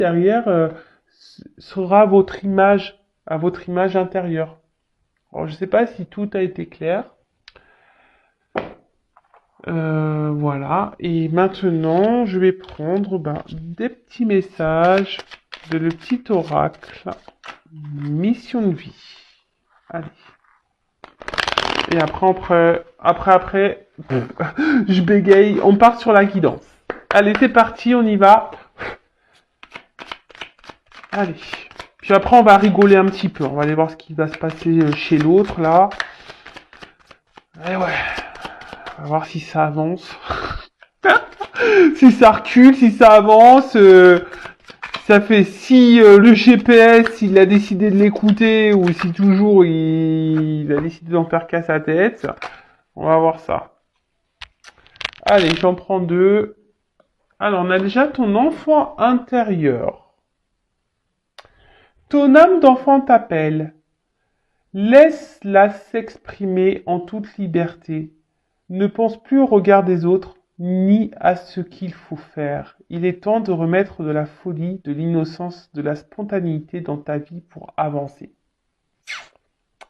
derrière sera à votre image intérieure. Alors, je sais pas si tout a été clair. Voilà. Et maintenant, je vais prendre des petits messages de le petit oracle. Mission de vie. Allez. Et après, je bégaye. On part sur la guidance. Allez, c'est parti, on y va. Allez. Puis après, on va rigoler un petit peu. On va aller voir ce qui va se passer chez l'autre, là. Et ouais. On va voir si ça avance. Si ça recule, si ça avance. Ça fait si le GPS, il a décidé de l'écouter ou si toujours il a décidé d'en faire qu'à sa tête. On va voir ça. Allez, j'en prends deux. Alors, on a déjà ton enfant intérieur. Ton âme d'enfant t'appelle. Laisse-la s'exprimer en toute liberté. Ne pense plus au regard des autres, ni à ce qu'il faut faire. Il est temps de remettre de la folie, de l'innocence, de la spontanéité dans ta vie pour avancer.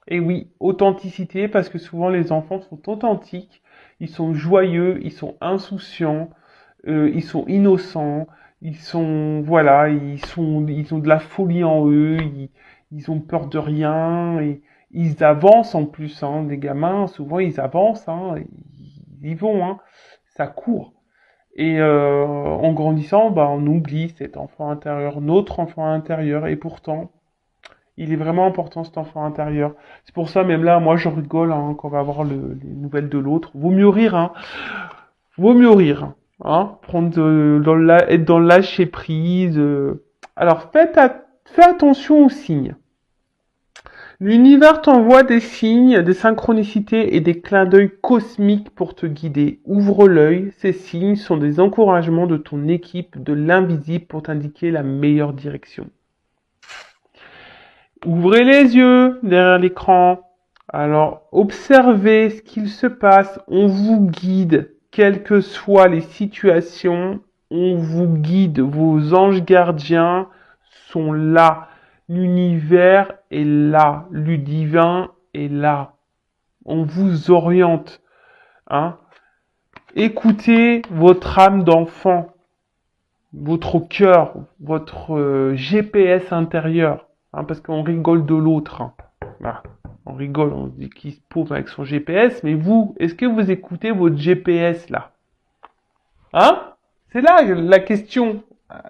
Et oui, authenticité, parce que souvent les enfants sont authentiques, ils sont joyeux, ils sont insouciants, ils sont innocents, voilà, ils ont de la folie en eux, ils ont peur de rien, et ils avancent en plus, hein, les gamins, souvent ils avancent, hein, ils y vont, hein, ça court. Et en grandissant, on oublie cet enfant intérieur, notre enfant intérieur, et pourtant, il est vraiment important cet enfant intérieur. C'est pour ça, même là, moi je rigole hein, quand on va voir les nouvelles de l'autre. Vaut mieux rire, hein. Vaut mieux rire. Hein. Être dans le lâcher prise. Alors, fais attention aux signes. L'univers t'envoie des signes, des synchronicités et des clins d'œil cosmiques pour te guider. Ouvre l'œil, ces signes sont des encouragements de ton équipe, de l'invisible pour t'indiquer la meilleure direction. Ouvrez les yeux derrière l'écran. Alors, observez ce qu'il se passe. On vous guide, quelles que soient les situations. On vous guide. Vos anges gardiens sont là. L'univers est là. Le divin est là. On vous oriente. Hein. Écoutez votre âme d'enfant, votre cœur, votre GPS intérieur. Hein, parce qu'on rigole de l'autre. Hein. Voilà. On rigole, on dit qu'il se pauve avec son GPS, mais vous, est-ce que vous écoutez votre GPS là? Hein? C'est là la question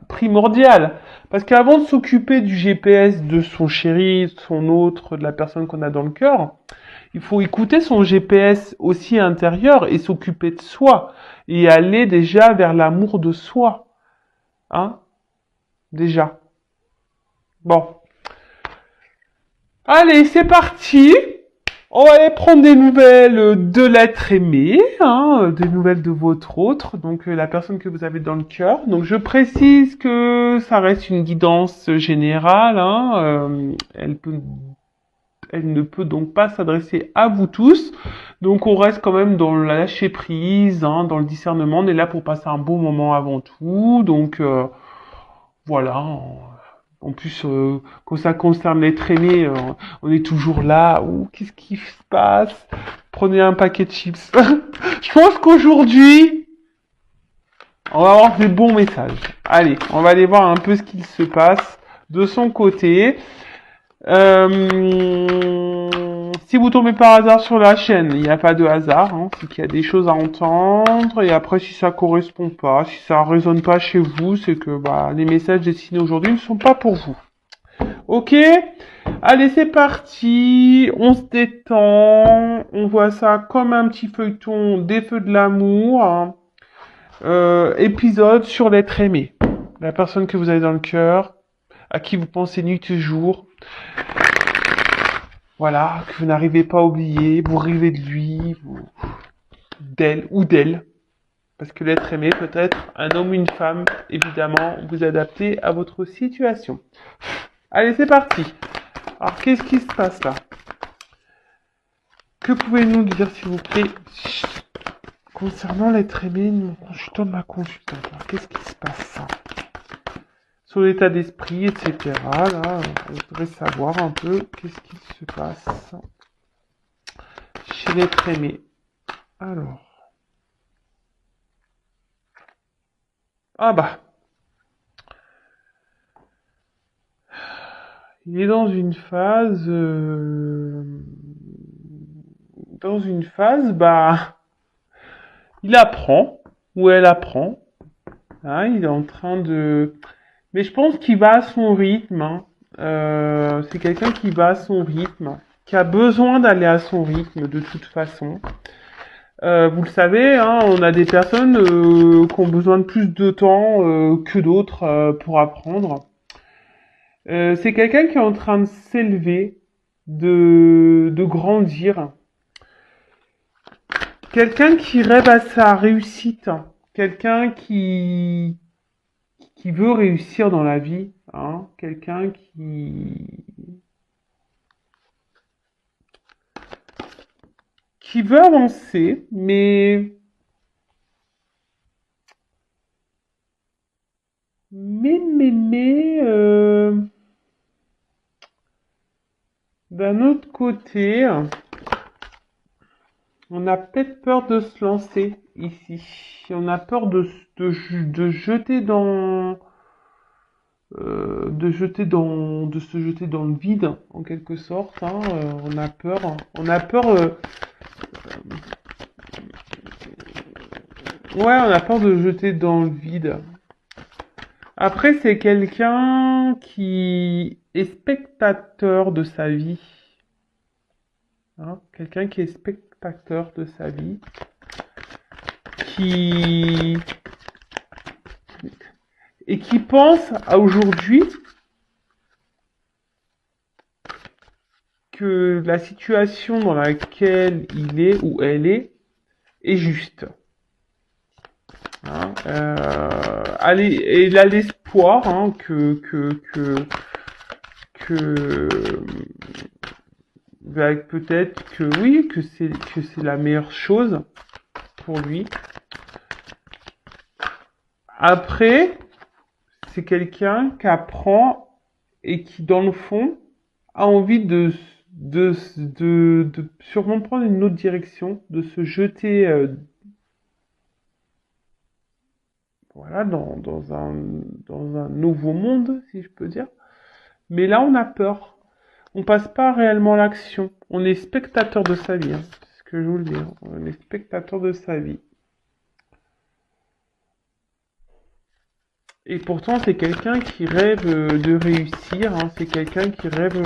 primordiale. Parce qu'avant de s'occuper du GPS de son chéri, de son autre, de la personne qu'on a dans le cœur, il faut écouter son GPS aussi intérieur et s'occuper de soi. Et aller déjà vers l'amour de soi. Hein? Déjà. Bon. Allez, c'est parti. On va aller prendre des nouvelles de l'être aimé, hein, des nouvelles de votre autre, donc la personne que vous avez dans le cœur. Donc je précise que ça reste une guidance générale, hein, elle ne peut donc pas s'adresser à vous tous. Donc on reste quand même dans la lâcher prise, hein, dans le discernement. On est là pour passer un bon moment avant tout. Donc voilà. En plus, quand ça concerne l'être aimé, on est toujours là. Ouh, qu'est-ce qui se passe? Prenez un paquet de chips. Je pense qu'aujourd'hui, on va avoir des bons messages. Allez, on va aller voir un peu ce qu'il se passe de son côté. Si vous tombez par hasard sur la chaîne, il n'y a pas de hasard, hein, c'est qu'il y a des choses à entendre, et après si ça correspond pas, si ça résonne pas chez vous, c'est que les messages destinés aujourd'hui ne sont pas pour vous. Ok? Allez, c'est parti, on se détend, on voit ça comme un petit feuilleton des feux de l'amour, hein. Épisode sur l'être aimé, la personne que vous avez dans le cœur, à qui vous pensez nuit et jour. Voilà, que vous n'arrivez pas à oublier, vous rêvez de lui, d'elle ou d'elle. Parce que l'être aimé peut être un homme ou une femme, évidemment, vous adaptez à votre situation. Allez, c'est parti. Alors, qu'est-ce qui se passe là? Que pouvez-vous nous dire, s'il vous plaît, concernant l'être aimé, mon consultant de ma consultante? Alors, qu'est-ce qui se passe? son état d'esprit, etc. Là, je voudrais savoir un peu qu'est-ce qui se passe chez l'être aimé. Alors. Ah bah. Il est dans une phase. Dans une phase, bah. Il apprend. Ou elle apprend. Hein, il est en train de. Mais je pense qu'il va à son rythme. Hein. C'est quelqu'un qui va à son rythme. Qui a besoin d'aller à son rythme de toute façon. Vous le savez, hein, on a des personnes qui ont besoin de plus de temps que d'autres pour apprendre. C'est quelqu'un qui est en train de s'élever, de grandir. Quelqu'un qui rêve à sa réussite. Quelqu'un qui veut réussir dans la vie. Hein. Quelqu'un qui veut avancer, mais, d'un autre côté, on a peut-être peur de se lancer ici. On a peur de jeter de se jeter dans le vide, en quelque sorte. Hein. On a peur. Ouais, on a peur de jeter dans le vide. Après, c'est quelqu'un qui est spectateur de sa vie. Hein, quelqu'un qui est spectateur de sa vie. Qui et qui pense à aujourd'hui que la situation dans laquelle il est ou elle est juste. Hein, allez, et il a l'espoir hein, que peut-être que oui, que c'est la meilleure chose pour lui. Après, c'est quelqu'un qui apprend et qui, dans le fond, a envie de sûrement prendre une autre direction, de se jeter voilà, dans un nouveau monde, si je peux dire. Mais là, on a peur. On passe pas réellement à l'action. On est spectateur de sa vie. Hein. C'est ce que je voulais dire. On est spectateur de sa vie. Et pourtant, c'est quelqu'un qui rêve de réussir. Hein. C'est quelqu'un qui rêve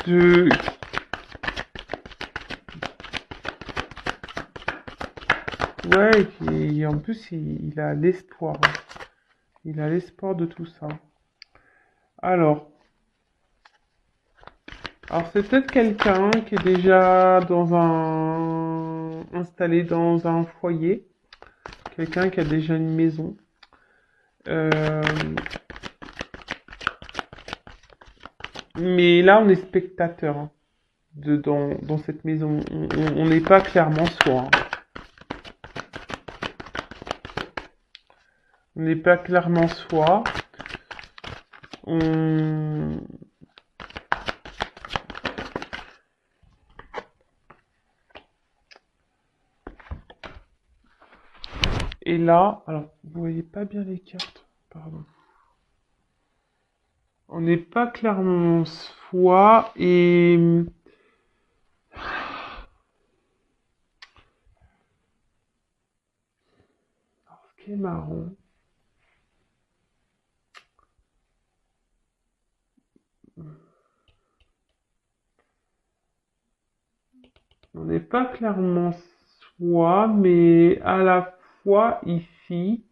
de... Ouais, et en plus, il a l'espoir. Hein. Il a l'espoir de tout ça. Alors, c'est peut-être quelqu'un qui est déjà installé dans un foyer. Quelqu'un qui a déjà une maison. Euh, mais là, on est spectateur hein, dans cette maison. On n'est pas clairement soi. Hein. On n'est pas clairement soi. On... Et là, alors, vous voyez pas bien les cartes, pardon. On n'est pas clairement soi et... Alors, ce qui est marrant, on n'est pas clairement soi, mais à la fois ici,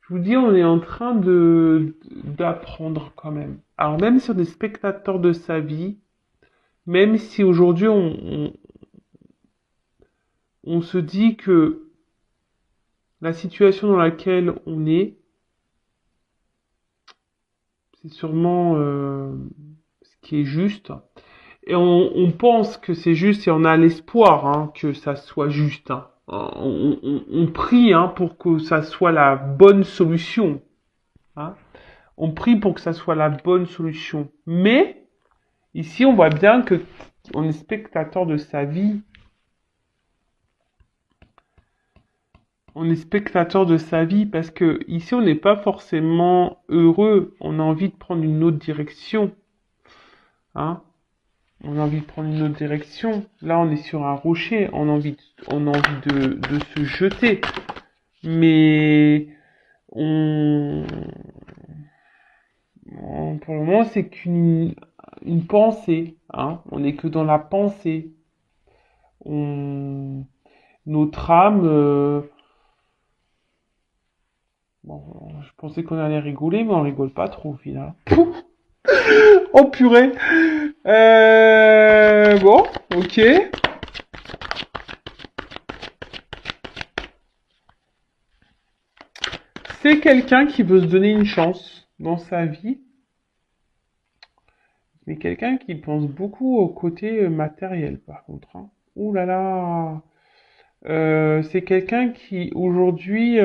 je vous dis, on est en train d'apprendre quand même. Alors même si on est spectateur de sa vie, même si aujourd'hui on se dit que la situation dans laquelle on est, c'est sûrement ce qui est juste. Et on pense que c'est juste et on a l'espoir hein, que ça soit juste. Hein. on prie hein, pour que ça soit la bonne solution. Hein. On prie pour que ça soit la bonne solution. Mais ici, on voit bien que on est spectateur de sa vie. On est spectateur de sa vie parce que ici, on n'est pas forcément heureux. On a envie de prendre une autre direction. Hein. On a envie de prendre une autre direction. Là, on est sur un rocher. On a envie de se jeter. Mais on, pour le moment, c'est une pensée. Hein. On n'est que dans la pensée. On, notre âme. Bon, je pensais qu'on allait rigoler, mais on rigole pas trop au final. Oh purée. Bon, ok. C'est quelqu'un qui veut se donner une chance dans sa vie, mais quelqu'un qui pense beaucoup au côté matériel, par contre. Hein. Ouh là là. C'est quelqu'un qui, aujourd'hui,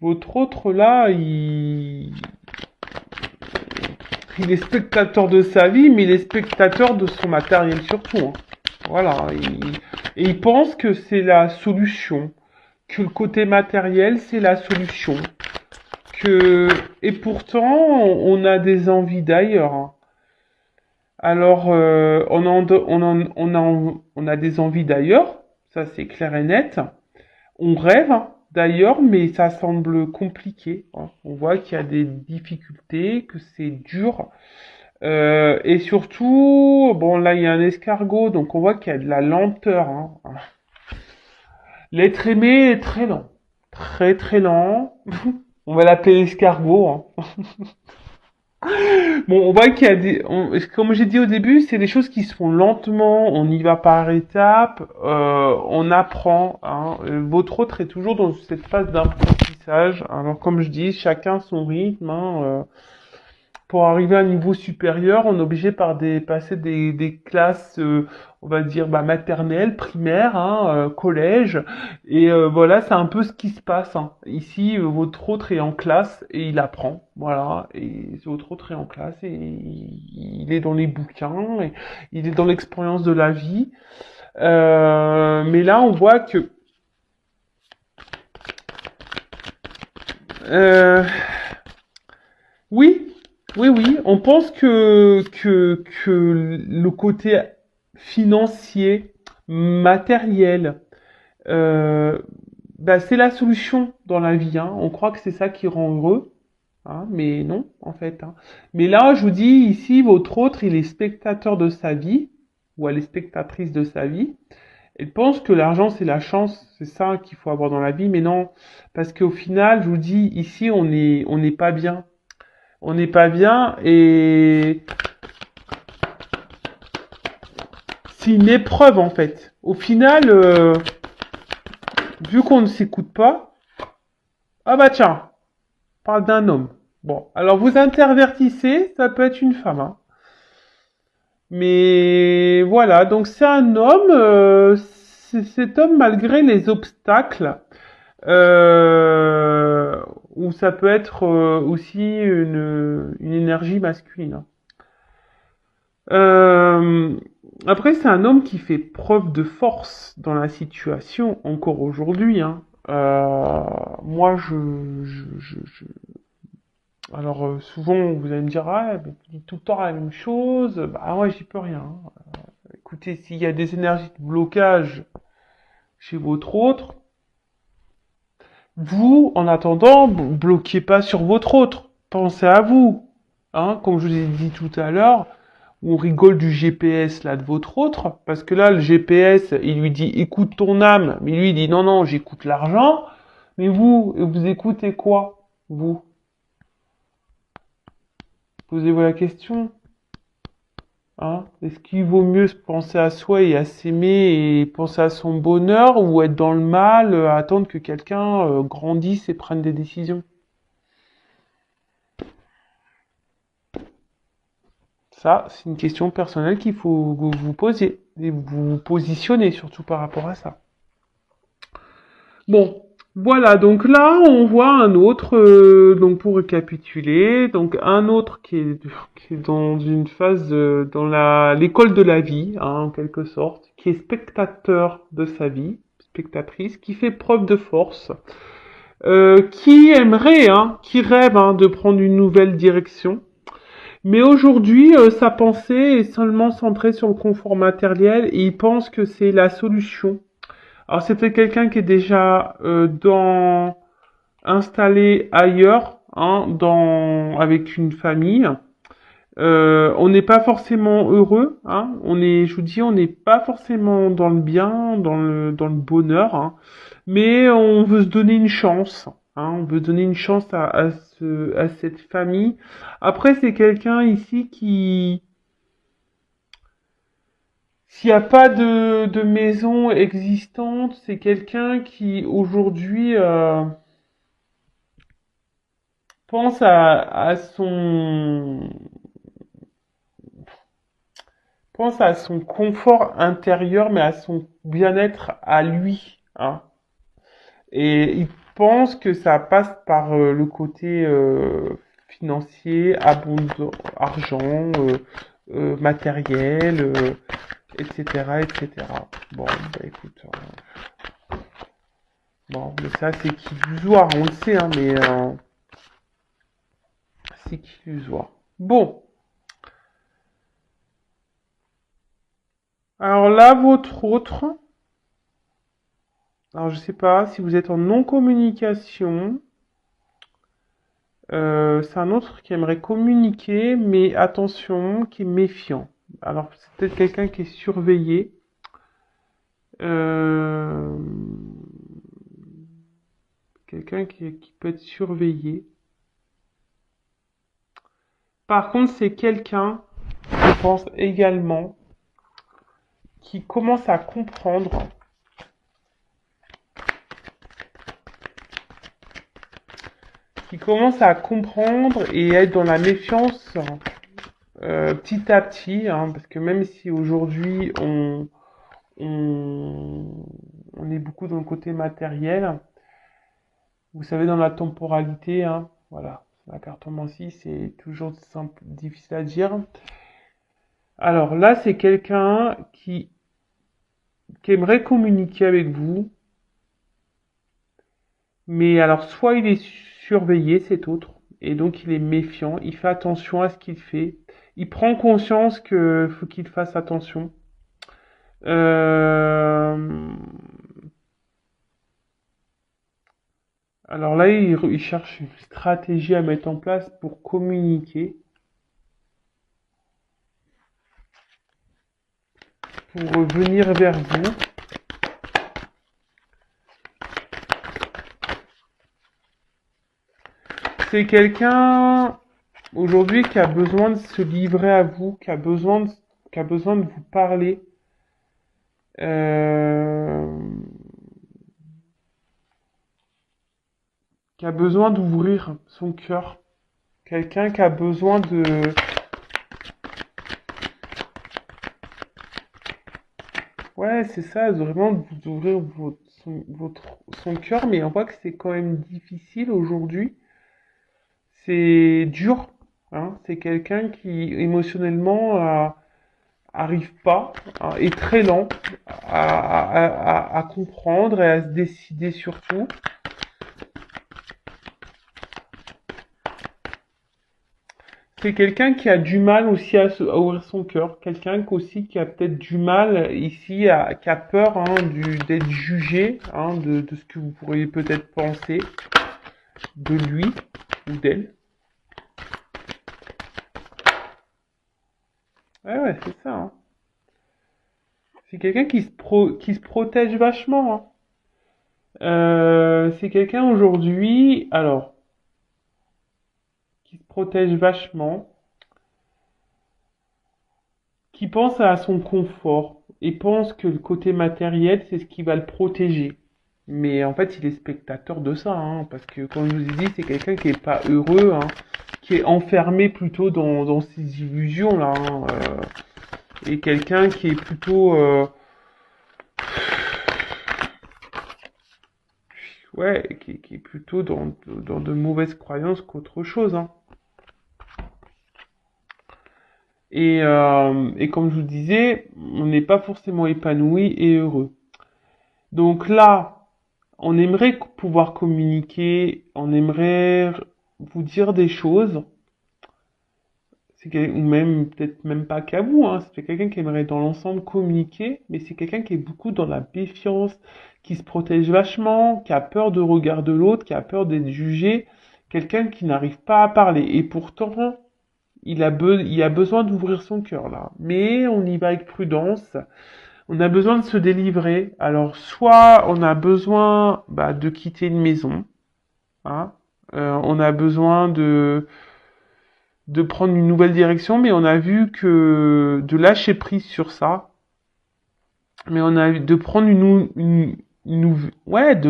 votre autre là, il est spectateur de sa vie, mais il est spectateur de son matériel surtout. Hein. Voilà. Et il pense que c'est la solution. Que le côté matériel, c'est la solution. Et pourtant, on a des envies d'ailleurs. Hein. Alors, on a des envies d'ailleurs. Ça, c'est clair et net. On rêve hein, d'ailleurs, mais ça semble compliqué. Hein. On voit qu'il y a des difficultés, que c'est dur. Et surtout, bon là il y a un escargot, donc on voit qu'il y a de la lenteur. Hein. L'être aimé est très lent. Très très lent. On va l'appeler l'escargot. Hein. Bon, on voit qu'il y a comme j'ai dit au début, c'est des choses qui se font lentement, on y va par étapes, on apprend. Hein. Votre autre est toujours dans cette phase d'apprentissage. Alors comme je dis, chacun son rythme. Hein, pour arriver à un niveau supérieur, on est obligé passer des classes, on va dire maternelles, primaires, hein, collège, et voilà, c'est un peu ce qui se passe. Hein. Ici, votre autre est en classe et il apprend, voilà, et votre autre est en classe et il est dans les bouquins, et il est dans l'expérience de la vie. Mais là, on voit que euh, oui, oui, on pense que le côté financier, matériel, euh, c'est la solution dans la vie. Hein. On croit que c'est ça qui rend heureux, hein, mais non, en fait. Hein. Mais là, je vous dis, ici, votre autre, il est spectateur de sa vie, ou elle est spectatrice de sa vie. Elle pense que l'argent, c'est la chance, c'est ça qu'il faut avoir dans la vie, mais non. Parce qu'au final, je vous dis, ici, on n'est pas bien. On n'est pas bien et c'est une épreuve en fait. Au final, vu qu'on ne s'écoute pas, ah bah tiens, on parle d'un homme. Bon, alors vous intervertissez, ça peut être une femme. Hein. Mais voilà, donc c'est un homme, cet homme malgré les obstacles, euh, ou ça peut être aussi une énergie masculine. Hein. Euh, Après, c'est un homme qui fait preuve de force dans la situation encore aujourd'hui. Hein. Moi, alors souvent, vous allez me dire, ah, mais tu dis tout le temps la même chose. Bah ouais, j'y peux rien. Hein. Écoutez, s'il y a des énergies de blocage chez votre autre, vous, en attendant, bloquez pas sur votre autre. Pensez à vous. Hein, comme je vous ai dit tout à l'heure, on rigole du GPS là de votre autre, parce que là le GPS il lui dit écoute ton âme, mais lui il dit non non j'écoute l'argent, mais vous écoutez quoi vous? Posez-vous la question, hein? Est-ce qu'il vaut mieux se penser à soi et à s'aimer et penser à son bonheur ou être dans le mal, attendre que quelqu'un grandisse et prenne des décisions? Ça, c'est une question personnelle qu'il faut que vous posiez et vous vous positionnez surtout par rapport à ça. Bon, voilà, donc là, on voit un autre, donc pour récapituler, donc un autre qui est dans une phase, dans l'école de la vie, hein, en quelque sorte, qui est spectateur de sa vie, spectatrice, qui fait preuve de force, qui aimerait, hein, qui rêve, hein, de prendre une nouvelle direction. Mais aujourd'hui, sa pensée est seulement centrée sur le confort matériel et il pense que c'est la solution. Alors c'est peut-être quelqu'un qui est déjà installé ailleurs, hein, avec une famille. On n'est pas forcément heureux, hein. Je vous dis, on n'est pas forcément dans le bien, dans le bonheur, hein. Mais on veut se donner une chance, hein. On veut donner une chance à cette famille. Après, c'est quelqu'un ici qui, s'il n'y a pas de maison existante, c'est quelqu'un qui aujourd'hui pense à son confort intérieur, mais à son bien-être à lui, hein. Et il pense que ça passe par le côté financier, abondant, argent, matériel, etc., etc. Bon, bah écoute, bon, mais ça c'est qu'illusoire, on le sait, hein, mais c'est qu'illusoire. Bon, alors là, votre autre, alors je sais pas si vous êtes en non-communication, c'est un autre qui aimerait communiquer, mais attention, qui est méfiant. Alors c'est peut-être quelqu'un qui est surveillé. Euh, quelqu'un qui peut être surveillé. Par contre, c'est quelqu'un, je pense également, qui commence à comprendre, et être dans la méfiance petit à petit, hein, parce que même si aujourd'hui on, on est beaucoup dans le côté matériel, vous savez, dans la temporalité, hein, voilà, la cartomancie, c'est toujours simple, difficile à dire. Alors là, c'est quelqu'un qui aimerait communiquer avec vous, mais alors soit il est surveillé, cet autre, et donc il est méfiant, il fait attention à ce qu'il fait, il prend conscience que faut qu'il fasse attention. Euh, alors là, il cherche une stratégie à mettre en place pour communiquer, pour venir vers vous. C'est quelqu'un aujourd'hui qui a besoin de se livrer à vous, qui a besoin de vous parler. Euh, qui a besoin d'ouvrir son cœur. Quelqu'un qui a besoin de... Ouais, c'est ça, vraiment d'ouvrir son cœur, mais on voit que c'est quand même difficile aujourd'hui. C'est dur, hein. C'est quelqu'un qui émotionnellement arrive pas, hein, est très lent à comprendre et à se décider surtout. C'est quelqu'un qui a du mal aussi à ouvrir son cœur. Quelqu'un aussi qui a peut-être du mal ici, qui a peur, hein, d'être jugé, hein, de ce que vous pourriez peut-être penser de lui ou d'elle. Ouais, ouais, c'est ça, hein. C'est quelqu'un qui se protège vachement, hein. C'est quelqu'un aujourd'hui, alors, qui se protège vachement, qui pense à son confort et pense que le côté matériel, c'est ce qui va le protéger. Mais en fait, il est spectateur de ça, hein, parce que, comme je vous ai dit, c'est quelqu'un qui est pas heureux, hein, qui est enfermé plutôt dans ses illusions, là, hein, et quelqu'un qui est plutôt ouais, qui est plutôt dans de mauvaises croyances qu'autre chose, hein. Et comme je vous disais, on n'est pas forcément épanoui et heureux. Donc là, on aimerait pouvoir communiquer, on aimerait vous dire des choses, ou même peut-être même pas qu'à vous, hein, c'est quelqu'un qui aimerait dans l'ensemble communiquer, mais c'est quelqu'un qui est beaucoup dans la méfiance, qui se protège vachement, qui a peur de regard de l'autre, qui a peur d'être jugé, quelqu'un qui n'arrive pas à parler. Et pourtant, il a besoin d'ouvrir son cœur là. Mais on y va avec prudence. On a besoin de se délivrer. Alors, soit on a besoin de quitter une maison, hein. On a besoin de prendre une nouvelle direction, mais on a vu que de lâcher prise sur ça, mais on a de prendre ouais,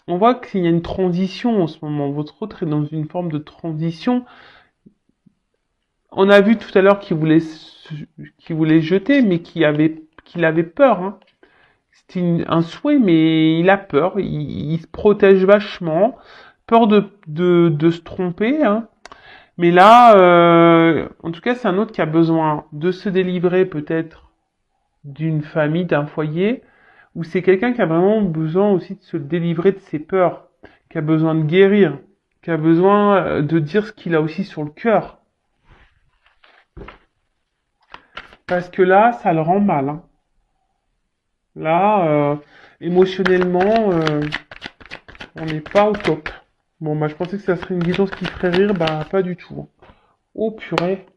on voit qu'il y a une transition en ce moment. Votre autre est dans une forme de transition. On a vu tout à l'heure qu'il voulait jeter, mais qu'il avait peur, hein. C'était un souhait, mais il a peur. Il se protège vachement, peur de se tromper, hein. Mais là, en tout cas, c'est un autre qui a besoin de se délivrer peut-être d'une famille, d'un foyer, ou c'est quelqu'un qui a vraiment besoin aussi de se délivrer de ses peurs, qui a besoin de guérir, qui a besoin de dire ce qu'il a aussi sur le cœur. Parce que là, ça le rend mal, hein. Là, émotionnellement, on n'est pas au top. Bon, je pensais que ça serait une guidance qui ferait rire, pas du tout, hein. Oh purée.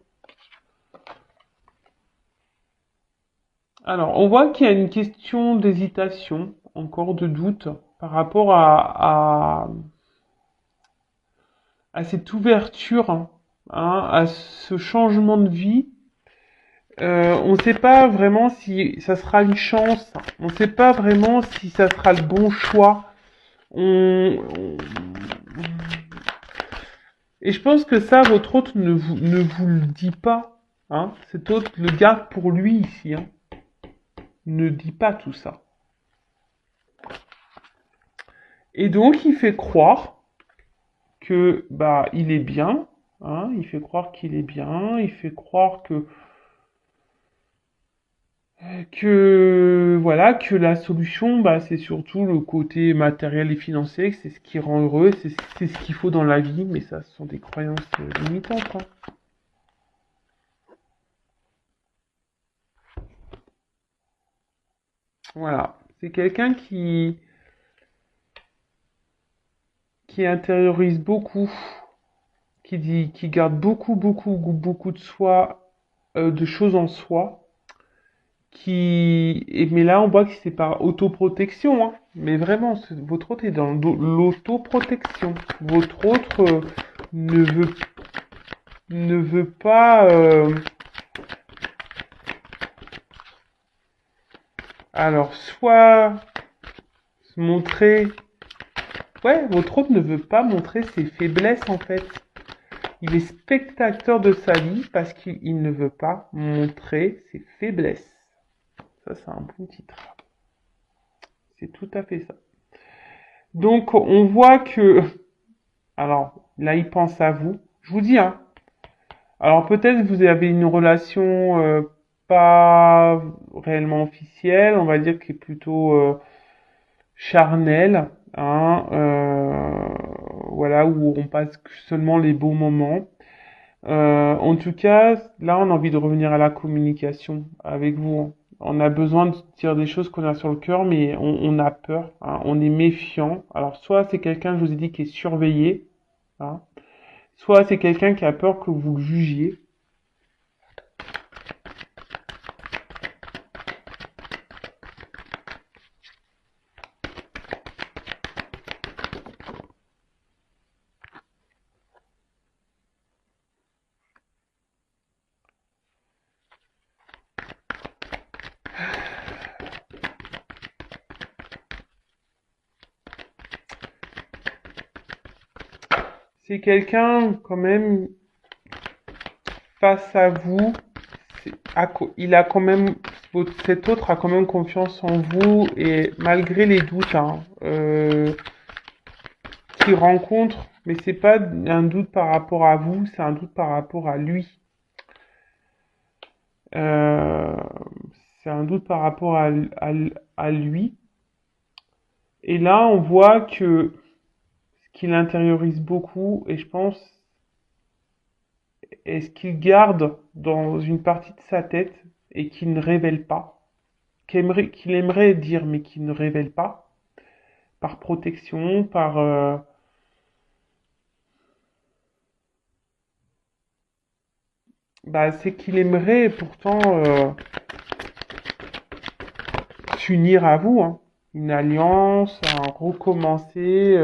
Alors, on voit qu'il y a une question d'hésitation, encore de doute, par rapport à cette ouverture, à ce changement de vie. On ne sait pas vraiment si ça sera une chance, on ne sait pas vraiment si ça sera le bon choix. Et je pense que ça, votre hôte ne vous le dit pas, hein. Cet hôte le garde pour lui ici, hein. Ne dit pas tout ça. Et donc, il fait croire que il est bien, hein, il fait croire qu'il est bien, il fait croire que voilà, que la solution c'est surtout le côté matériel et financier, que c'est ce qui rend heureux, c'est ce qu'il faut dans la vie, mais ça ce sont des croyances limitantes, hein. Voilà, c'est quelqu'un qui intériorise beaucoup, qui garde beaucoup de soi, de choses en soi, mais là on voit que c'est par autoprotection, hein. Mais vraiment, votre autre est dans l'autoprotection. Votre autre ne veut ne veut pas alors soit se montrer, ouais, votre autre ne veut pas montrer ses faiblesses en fait. Il est spectateur de sa vie parce qu'il ne veut pas montrer ses faiblesses. Ça, c'est un bon titre. C'est tout à fait ça. Donc, on voit que... Alors, là, il pense à vous. Je vous dis, hein. Alors, peut-être vous avez une relation pas réellement officielle, on va dire qui est plutôt charnelle, hein. Voilà, où on passe seulement les beaux moments. En tout cas, là, on a envie de revenir à la communication avec vous. On a besoin de dire des choses qu'on a sur le cœur, mais on a peur, hein, on est méfiant. Alors, soit c'est quelqu'un, je vous ai dit, qui est surveillé, hein, soit c'est quelqu'un qui a peur que vous le jugiez. C'est quelqu'un, quand même, face à vous, il a quand même, cet autre a quand même confiance en vous, et malgré les doutes, hein, qu'il rencontre, mais c'est pas un doute par rapport à vous, c'est un doute par rapport à lui. Euh, c'est un doute par rapport à lui. Et là, on voit que ce qu'il intériorise beaucoup, et je pense, est ce qu'il garde dans une partie de sa tête et qu'il ne révèle pas, qu'il aimerait dire mais qu'il ne révèle pas, par protection, bah, c'est qu'il aimerait pourtant s'unir à vous, hein. Une alliance, un recommencer,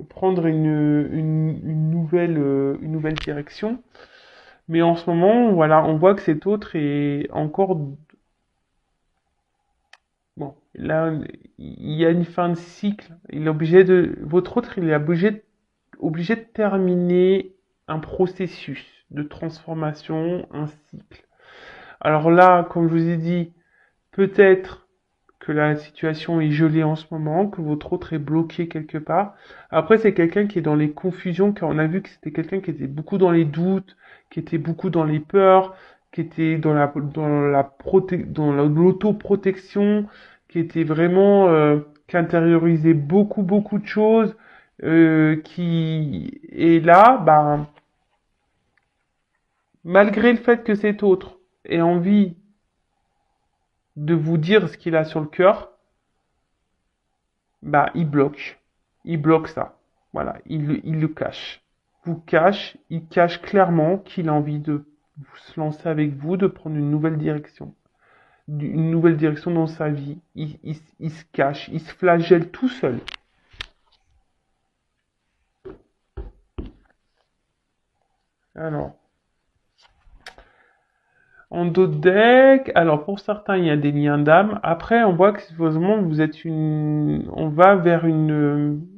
prendre une nouvelle direction. Mais en ce moment, voilà, on voit que cet autre est encore, bon, là, il y a une fin de cycle. Votre autre, il est obligé de terminer un processus de transformation, un cycle. Alors là, comme je vous ai dit, peut-être que la situation est gelée en ce moment, que votre autre est bloqué quelque part. Après, c'est quelqu'un qui est dans les confusions, car on a vu que c'était quelqu'un qui était beaucoup dans les doutes, qui était beaucoup dans les peurs, qui était dans l'autoprotection, qui était vraiment, qui intériorisait beaucoup de choses, et là, ben, malgré le fait que cet autre ait envie de vous dire ce qu'il a sur le cœur, bah, il bloque. Il bloque ça. Voilà, il le cache. Il cache clairement qu'il a envie de se lancer avec vous, de prendre une nouvelle direction. Une nouvelle direction dans sa vie. Il se cache, il se flagelle tout seul. Alors, en d'autres decks, alors pour certains, il y a des liens d'âme. Après, on voit que supposément on va vers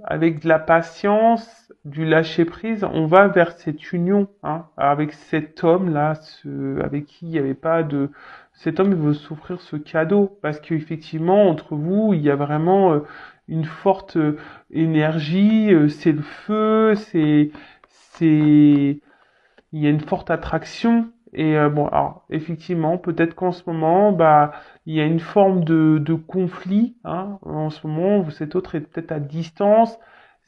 avec de la patience, du lâcher prise, on va vers cette union, hein, avec cet homme-là, avec qui il n'y avait pas de, cet homme veut s'offrir ce cadeau, parce qu'effectivement, entre vous, il y a vraiment une forte énergie, c'est le feu, il y a une forte attraction. Et bon, alors, effectivement, peut-être qu'en ce moment, bah, il y a une forme de conflit, hein. En ce moment, cet autre est peut-être à distance.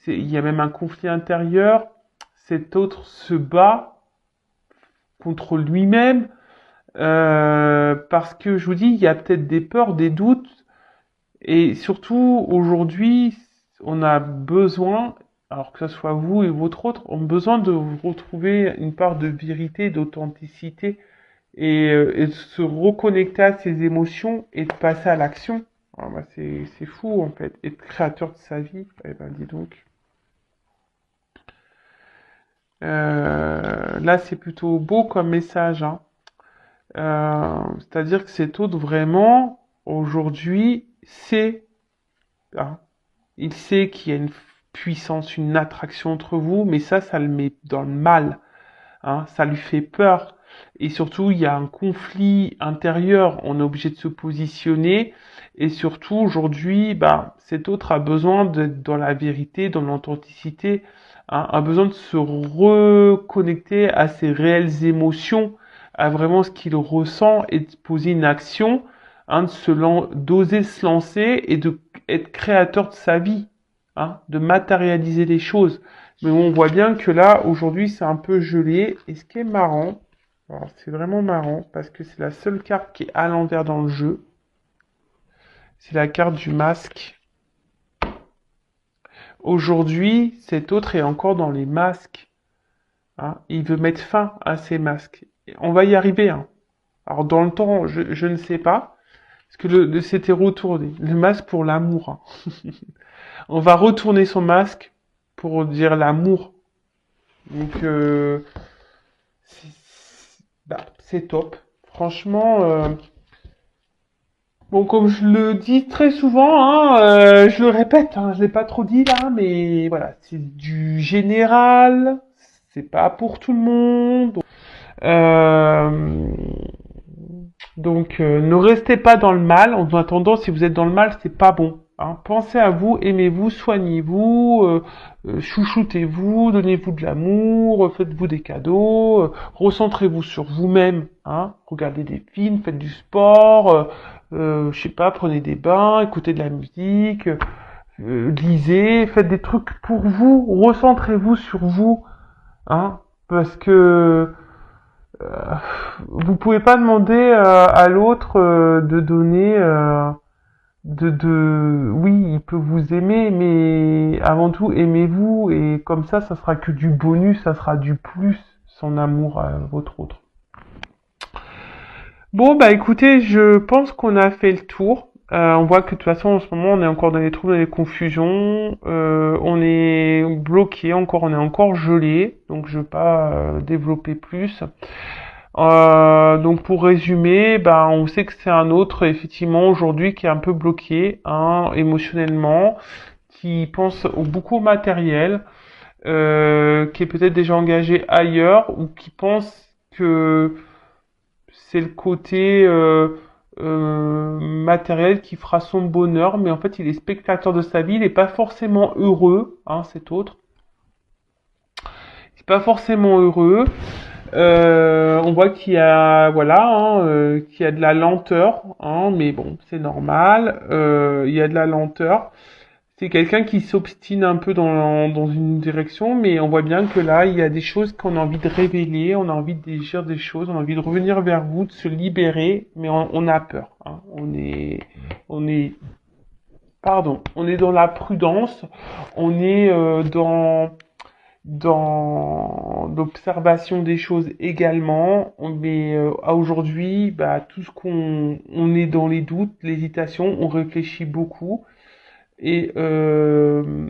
Il y a même un conflit intérieur. Cet autre se bat contre lui-même parce que je vous dis, il y a peut-être des peurs, des doutes. Et surtout, aujourd'hui, on a besoin, alors que ce soit vous et votre autre, on a besoin de retrouver une part de vérité, d'authenticité et de se reconnecter à ses émotions et de passer à l'action. Ah bah c'est fou en fait. Être créateur de sa vie, eh ben dis donc. Là, c'est plutôt beau comme message, hein. C'est-à-dire que cet autre vraiment, aujourd'hui, sait, hein, il sait qu'il y a une puissance, une attraction entre vous, mais ça le met dans le mal, hein, ça lui fait peur. Et surtout, il y a un conflit intérieur, on est obligé de se positionner. Et surtout, aujourd'hui, bah, cet autre a besoin d'être dans la vérité, dans l'authenticité, hein, a besoin de se reconnecter à ses réelles émotions, à vraiment ce qu'il ressent et de poser une action, hein, d'oser se lancer et de être créateur de sa vie, hein, de matérialiser les choses. Mais on voit bien que là, aujourd'hui, c'est un peu gelé. Et ce qui est marrant, alors c'est vraiment marrant, parce que c'est la seule carte qui est à l'envers dans le jeu. C'est la carte du masque. Aujourd'hui, cet autre est encore dans les masques, hein. Il veut mettre fin à ces masques. On va y arriver, hein. Alors dans le temps, je ne sais pas. Parce que c'était retourné. Le masque pour l'amour, hein. On va retourner son masque pour dire l'amour. Donc, c'est top. Franchement, bon, comme je le dis très souvent, hein, je le répète, hein, je l'ai pas trop dit là, mais voilà, c'est du général, c'est pas pour tout le monde. Euh, donc, ne restez pas dans le mal. En attendant, si vous êtes dans le mal, c'est pas bon. Hein. Pensez à vous, aimez-vous, soignez-vous, chouchoutez-vous, donnez-vous de l'amour, faites-vous des cadeaux, recentrez-vous sur vous-même. Hein. Regardez des films, faites du sport, je sais pas, prenez des bains, écoutez de la musique, lisez, faites des trucs pour vous, recentrez-vous sur vous. Hein. Parce que vous pouvez pas demander à l'autre de donner oui, il peut vous aimer, mais avant tout, aimez-vous, et comme ça sera que du bonus, ça sera du plus, son amour à votre autre. Bon, bah écoutez, je pense qu'on a fait le tour. On voit que de toute façon, en ce moment, on est encore dans les troubles, dans les confusions. On est bloqué, encore, on est encore gelé, donc je vais pas développer plus. Donc pour résumer, ben on sait que c'est un autre effectivement aujourd'hui qui est un peu bloqué hein, émotionnellement, qui pense beaucoup au matériel, qui est peut-être déjà engagé ailleurs ou qui pense que c'est le côté matériel qui fera son bonheur, mais en fait il est spectateur de sa vie, il n'est pas forcément heureux, hein, cet autre, il n'est pas forcément heureux. On voit qu'il y a voilà hein, qu'il y a de la lenteur hein, mais bon c'est normal, il y a de la lenteur, c'est quelqu'un qui s'obstine un peu dans une direction, mais on voit bien que là il y a des choses qu'on a envie de révéler, on a envie de dire des choses, on a envie de revenir vers vous, de se libérer, mais on a peur hein. On est pardon, on est dans la prudence, on est dans l'observation des choses également, mais à aujourd'hui, bah, tout ce on est dans les doutes, l'hésitation, on réfléchit beaucoup et euh,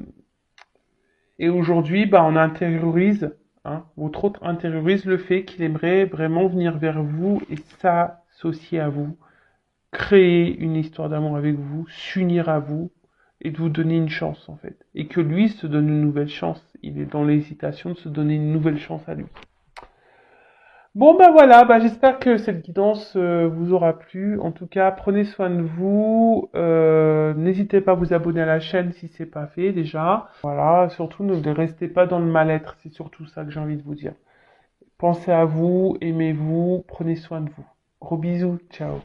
et aujourd'hui, bah, on intériorise, hein, votre autre intériorise le fait qu'il aimerait vraiment venir vers vous et s'associer à vous, créer une histoire d'amour avec vous, s'unir à vous et de vous donner une chance en fait. Et que lui se donne une nouvelle chance. Il est dans l'hésitation de se donner une nouvelle chance à lui. Bon ben voilà, bah, j'espère que cette guidance vous aura plu. En tout cas, prenez soin de vous. N'hésitez pas à vous abonner à la chaîne si c'est pas fait déjà. Voilà, surtout ne restez pas dans le mal-être. C'est surtout ça que j'ai envie de vous dire. Pensez à vous, aimez-vous, prenez soin de vous. Gros bisous, ciao.